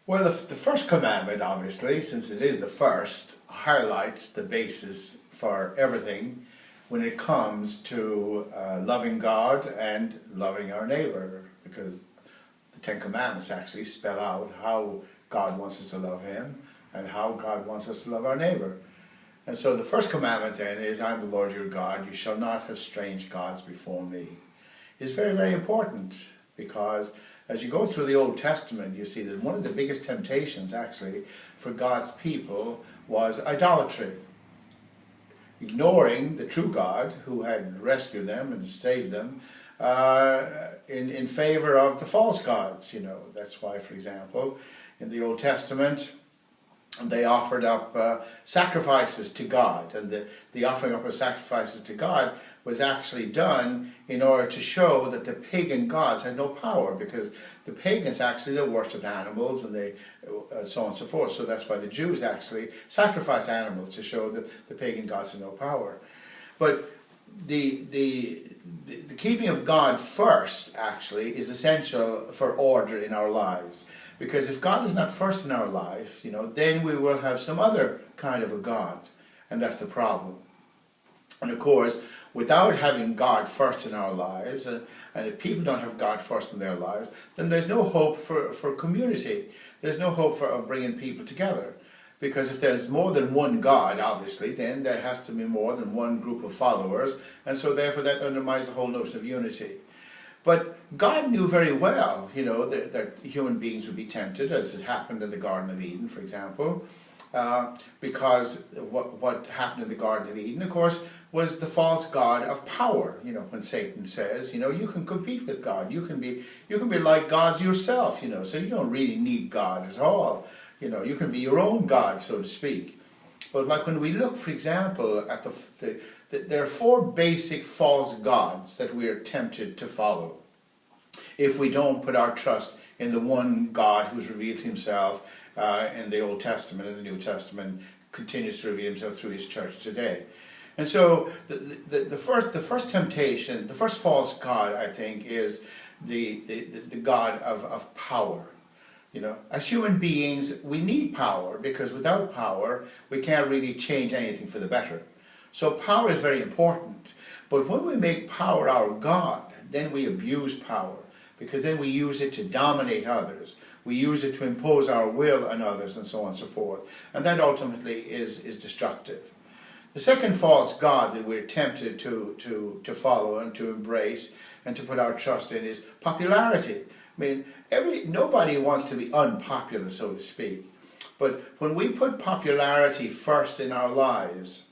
Well, the first commandment, obviously, since it is the first, highlights the basis for everything when it comes to loving God and loving our neighbor, because the Ten Commandments actually spell out how God wants us to love Him and how God wants us to love our neighbor. And so the first commandment then is, I am the Lord your God, you shall not have strange gods before me. It's very, very important, because as you go through the Old Testament, you see that one of the biggest temptations actually for God's people was idolatry. Ignoring the true God who had rescued them and saved them in favor of the false gods. That's why, for example, in the Old Testament, they offered up sacrifices to God, and the offering up of sacrifices to God was actually done in order to show that the pagan gods had no power, because the pagans actually, they worshipped animals and they so on and so forth. So that's why the Jews actually sacrificed animals to show that the pagan gods had no power. But the keeping of God first actually is essential for order in our lives. Because if God is not first in our life, then we will have some other kind of a God, and that's the problem. And of course, without having God first in our lives, and if people don't have God first in their lives, then there's no hope for community. There's no hope of bringing people together. Because if there's more than one God, obviously, then there has to be more than one group of followers, and so therefore that undermines the whole notion of unity. But God knew very well, that human beings would be tempted, as it happened in the Garden of Eden, for example, because what happened in the Garden of Eden, of course, was the false god of power. When Satan says, you can compete with God, you can be like gods yourself, so you don't really need God at all. You can be your own God, so to speak. But like when we look, for example, at there are four basic false gods that we are tempted to follow if we don't put our trust in the one God who's revealed himself in the Old Testament and the New Testament, continues to reveal himself through his church today. And so the first temptation, the first false god, I think, is the god of power. As human beings, we need power, because without power, we can't really change anything for the better. So power is very important. But when we make power our God, then we abuse power, because then we use it to dominate others. We use it to impose our will on others, and so on and so forth. And that ultimately is destructive. The second false god that we're tempted to follow and to embrace and to put our trust in is popularity. Nobody wants to be unpopular, so to speak. But when we put popularity first in our lives,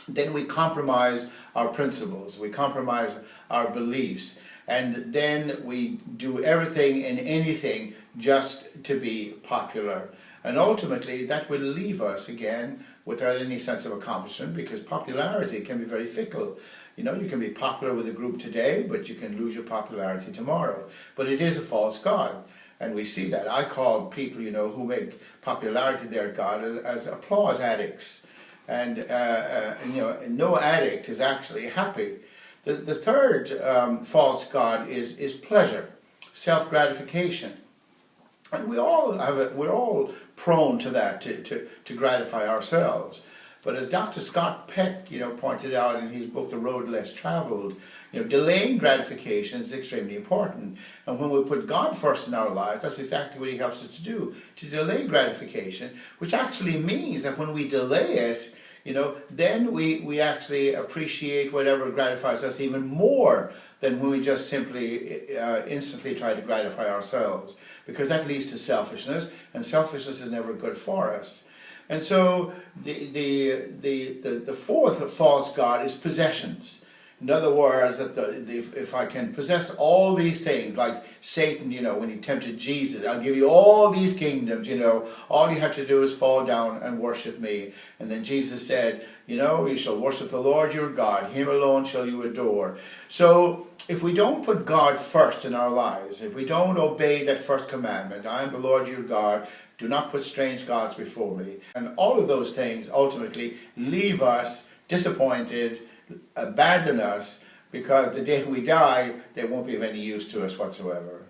then we compromise our principles, we compromise our beliefs, and then we do everything and anything just to be popular. And ultimately, that will leave us again without any sense of accomplishment, because popularity can be very fickle. You can be popular with a group today, but you can lose your popularity tomorrow. But it is a false god, and we see that. I call people, who make popularity their god as applause addicts. And no addict is actually happy. The third false god is pleasure, self-gratification. And we're all prone to that, to gratify ourselves. But as Dr. Scott Peck, pointed out in his book, The Road Less Traveled, delaying gratification is extremely important. And when we put God first in our lives, that's exactly what he helps us to do, to delay gratification, which actually means that when we delay it, then we actually appreciate whatever gratifies us even more than when we just simply instantly try to gratify ourselves, because that leads to selfishness, and selfishness is never good for us. And so the fourth false god is possessions. In other words, that if I can possess all these things, like Satan, when he tempted Jesus, I'll give you all these kingdoms, all you have to do is fall down and worship me. And then Jesus said, you shall worship the Lord your God, him alone shall you adore. So if we don't put God first in our lives, if we don't obey that first commandment, I am the Lord your God, do not put strange gods before me, and all of those things ultimately leave us disappointed, abandon us, because the day we die, they won't be of any use to us whatsoever.